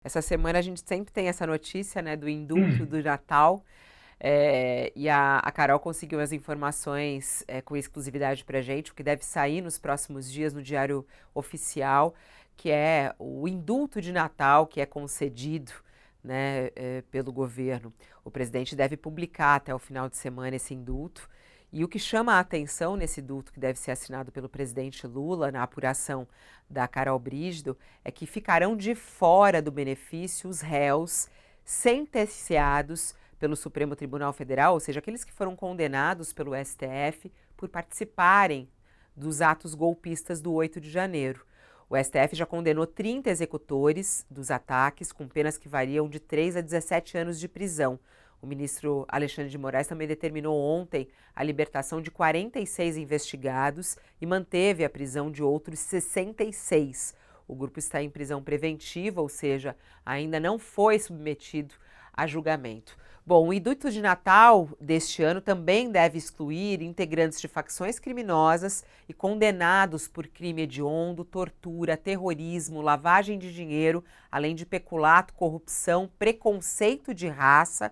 Essa semana a gente sempre tem essa notícia, né, do indulto do Natal, e a Carol conseguiu as informações com exclusividade para gente, o que deve sair nos próximos dias no Diário Oficial, que é o indulto de Natal que é concedido, né, pelo governo. O presidente deve publicar até o final de semana esse indulto. E o que chama a atenção nesse indulto que deve ser assinado pelo presidente Lula, na apuração da Carol Brígido, é que ficarão de fora do benefício os réus sentenciados pelo Supremo Tribunal Federal, ou seja, aqueles que foram condenados pelo STF por participarem dos atos golpistas do 8 de janeiro. O STF já condenou 30 executores dos ataques, com penas que variam de 3 a 17 anos de prisão. O ministro Alexandre de Moraes também determinou ontem a libertação de 46 investigados e manteve a prisão de outros 66. O grupo está em prisão preventiva, ou seja, ainda não foi submetido a julgamento. Bom, o indulto de Natal deste ano também deve excluir integrantes de facções criminosas e condenados por crime hediondo, tortura, terrorismo, lavagem de dinheiro, além de peculato, corrupção, preconceito de raça,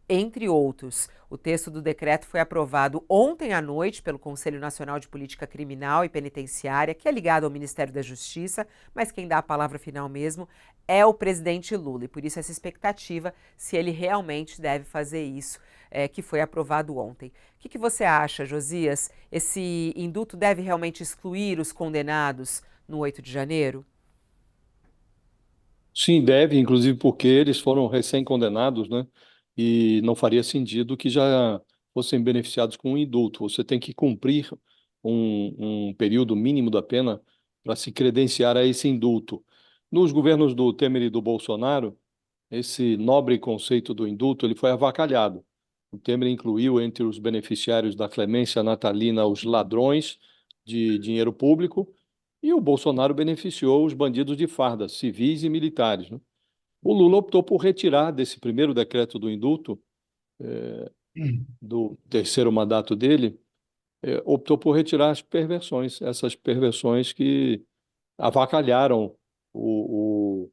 entre outros. O texto do decreto foi aprovado ontem à noite pelo Conselho Nacional de Política Criminal e Penitenciária, que é ligado ao Ministério da Justiça, mas quem dá a palavra final mesmo é o presidente Lula. E por isso essa expectativa se ele realmente deve fazer isso, que foi aprovado ontem. O que você acha, Josias? Esse indulto deve realmente excluir os condenados no 8 de janeiro? Sim, deve, inclusive porque eles foram recém-condenados, né? E não faria sentido que já fossem beneficiados com um indulto. Você tem que cumprir um período mínimo da pena para se credenciar a esse indulto. Nos governos do Temer e do Bolsonaro, esse nobre conceito do indulto ele foi avacalhado. O Temer incluiu entre os beneficiários da clemência natalina os ladrões de dinheiro público e o Bolsonaro beneficiou os bandidos de farda, civis e militares, né? O Lula optou por retirar desse primeiro decreto do indulto, do terceiro mandato dele, optou por retirar as perversões, essas perversões que avacalharam o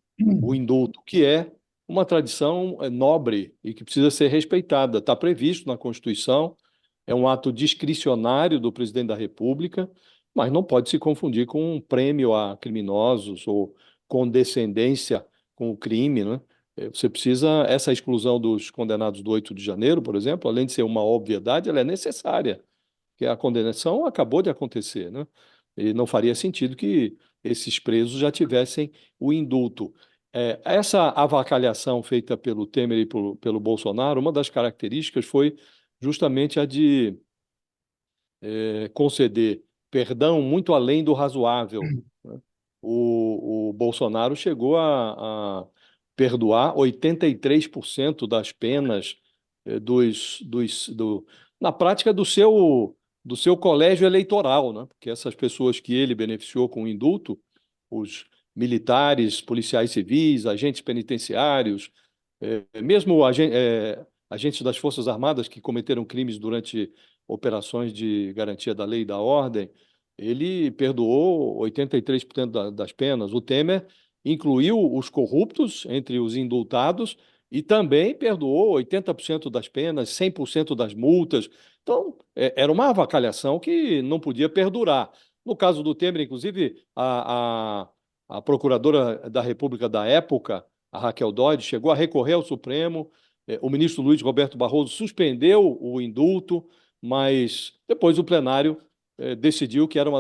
indulto, que é uma tradição nobre e que precisa ser respeitada. Está previsto na Constituição, é um ato discricionário do presidente da República, mas não pode se confundir com um prêmio a criminosos ou condescendência com o crime, né? Você precisa, essa exclusão dos condenados do 8 de janeiro, por exemplo, além de ser uma obviedade, ela é necessária, porque a condenação acabou de acontecer, né? E não faria sentido que esses presos já tivessem o indulto. Essa avacalhação feita pelo Temer e pelo Bolsonaro, uma das características foi justamente a de conceder perdão muito além do razoável, né? O Bolsonaro chegou a perdoar 83% das penas na prática do seu colégio eleitoral, né? Porque essas pessoas que ele beneficiou com o indulto, os militares, policiais civis, agentes penitenciários, mesmo agentes das Forças Armadas que cometeram crimes durante operações de garantia da lei e da ordem, ele perdoou 83% das penas. O Temer incluiu os corruptos entre os indultados e também perdoou 80% das penas, 100% das multas. Então, era uma avacalhação que não podia perdurar. No caso do Temer, inclusive, a procuradora da República da época, a Raquel Dodge, chegou a recorrer ao Supremo. O ministro Luiz Roberto Barroso suspendeu o indulto, mas depois o plenário decidiu que era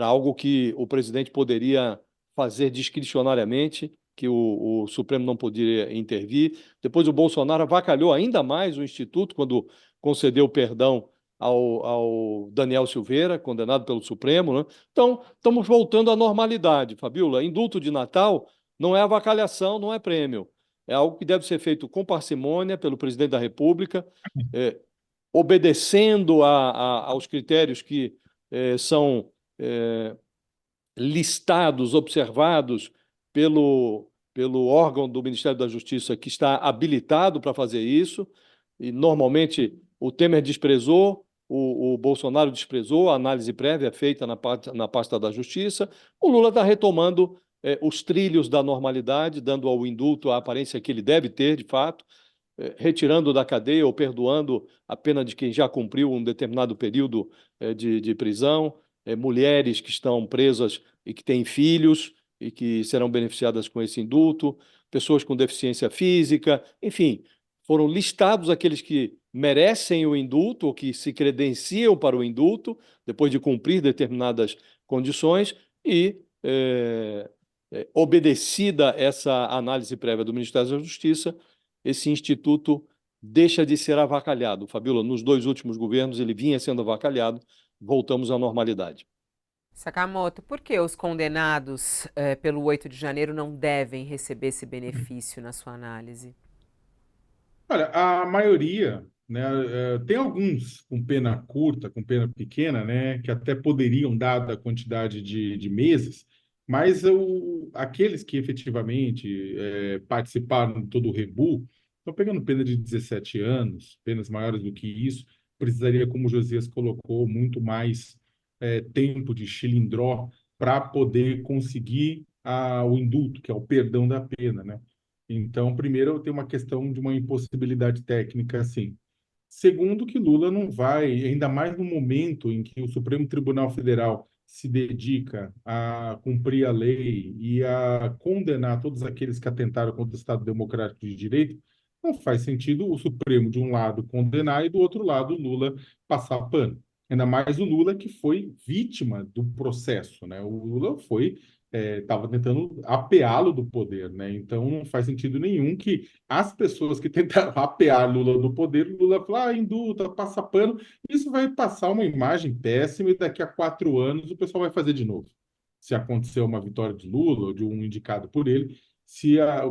algo que o presidente poderia fazer discricionariamente, que o Supremo não poderia intervir. Depois o Bolsonaro avacalhou ainda mais o Instituto quando concedeu perdão ao Daniel Silveira, condenado pelo Supremo, né? Então, estamos voltando à normalidade, Fabiola. Indulto de Natal não é avacalhação, não é prêmio. É algo que deve ser feito com parcimônia pelo presidente da República, é, obedecendo aos critérios que são listados, observados pelo órgão do Ministério da Justiça que está habilitado para fazer isso. E, normalmente, o Temer desprezou, o Bolsonaro desprezou a análise prévia feita na pasta da Justiça. O Lula está retomando os trilhos da normalidade, dando ao indulto a aparência que ele deve ter, de fato, retirando da cadeia ou perdoando a pena de quem já cumpriu um determinado período de prisão, mulheres que estão presas e que têm filhos e que serão beneficiadas com esse indulto, pessoas com deficiência física, enfim, foram listados aqueles que merecem o indulto ou que se credenciam para o indulto, depois de cumprir determinadas condições, e, obedecida essa análise prévia do Ministério da Justiça, esse instituto deixa de ser avacalhado. Fabíola, nos 2 últimos governos ele vinha sendo avacalhado, voltamos à normalidade. Sakamoto, por que os condenados pelo 8 de janeiro não devem receber esse benefício na sua análise? Olha, a maioria, né, tem alguns com pena curta, com pena pequena, né, que até poderiam, dada a quantidade de meses, mas aqueles que efetivamente participaram de todo o rebu estão pegando pena de 17 anos, penas maiores do que isso, precisaria, como o Josias colocou, muito mais tempo de chilindró para poder conseguir o indulto, que é o perdão da pena, né? Então, primeiro, tem uma questão de uma impossibilidade técnica, assim. Segundo, que Lula não vai, ainda mais no momento em que o Supremo Tribunal Federal se dedica a cumprir a lei e a condenar todos aqueles que atentaram contra o Estado Democrático de Direito, não faz sentido o Supremo, de um lado, condenar e, do outro lado, Lula passar pano. Ainda mais o Lula, que foi vítima do processo, né? O Lula foi estava tentando apeá-lo do poder, né? Então não faz sentido nenhum que as pessoas que tentaram apear Lula do poder, Lula fala, indulta, passa pano, isso vai passar uma imagem péssima e daqui a 4 anos o pessoal vai fazer de novo. Se acontecer uma vitória de Lula ou de um indicado por ele, se a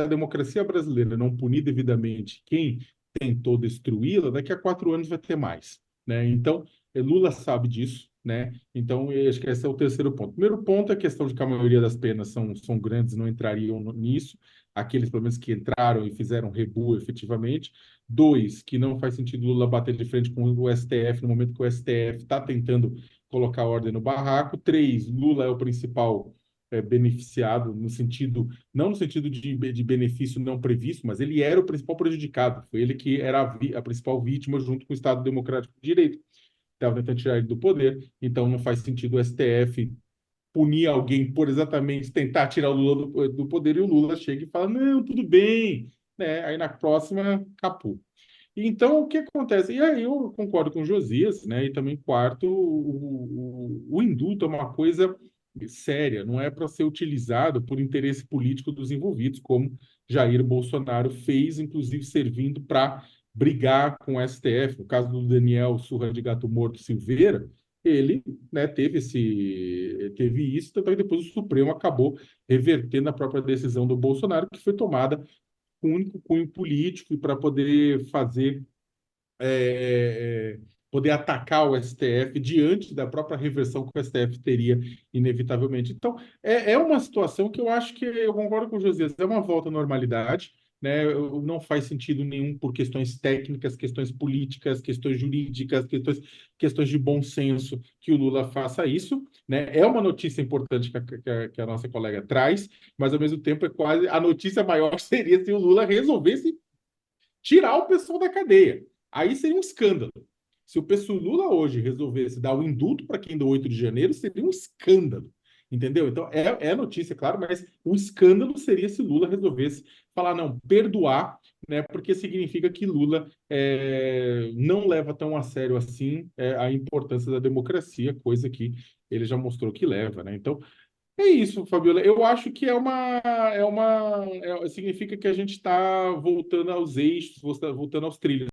democracia brasileira não punir devidamente quem tentou destruí-la, daqui a 4 anos vai ter mais, né? Então, Lula sabe disso, né? Então, eu acho que esse é o terceiro ponto. Primeiro ponto é a questão de que a maioria das penas são grandes, não entrariam nisso. Aqueles, pelo menos, que entraram e fizeram rebu efetivamente. Dois, que não faz sentido Lula bater de frente com o STF no momento que o STF está tentando colocar ordem no barraco. Três, Lula é o principal beneficiado no sentido, não no sentido de benefício não previsto, mas ele era o principal prejudicado. Foi ele que era a principal vítima junto com o Estado Democrático de Direito. Estava tentando tirar ele do poder, então não faz sentido o STF punir alguém por exatamente tentar tirar o Lula do poder, e o Lula chega e fala, não, tudo bem, né? Aí na próxima, capô. Então, o que acontece? E aí eu concordo com o Josias, né? E também, quarto, o indulto é uma coisa séria, não é para ser utilizado por interesse político dos envolvidos, como Jair Bolsonaro fez, inclusive servindo para brigar com o STF. No caso do Daniel Surra de Gato Morto Silveira, ele, né, teve isso, tanto é que depois o Supremo acabou revertendo a própria decisão do Bolsonaro, que foi tomada com um único cunho político e para poder poder atacar o STF diante da própria reversão que o STF teria inevitavelmente. Então, é uma situação que eu acho que, eu concordo com o Josias, é uma volta à normalidade, né? Não faz sentido nenhum por questões técnicas, questões políticas, questões jurídicas, questões de bom senso que o Lula faça isso, né? É uma notícia importante que a nossa colega traz, mas ao mesmo tempo é quase a notícia maior seria se o Lula resolvesse tirar o pessoal da cadeia. Aí seria um escândalo. Se o pessoal Lula hoje resolvesse dar o indulto para quem do 8 de janeiro, seria um escândalo. Entendeu? Então, é notícia, claro, mas o escândalo seria se Lula resolvesse falar, não, perdoar, né? Porque significa que Lula não leva tão a sério assim a importância da democracia, coisa que ele já mostrou que leva, né? Então, é isso, Fabiola. Eu acho que significa que a gente está voltando aos eixos, voltando aos trilhos.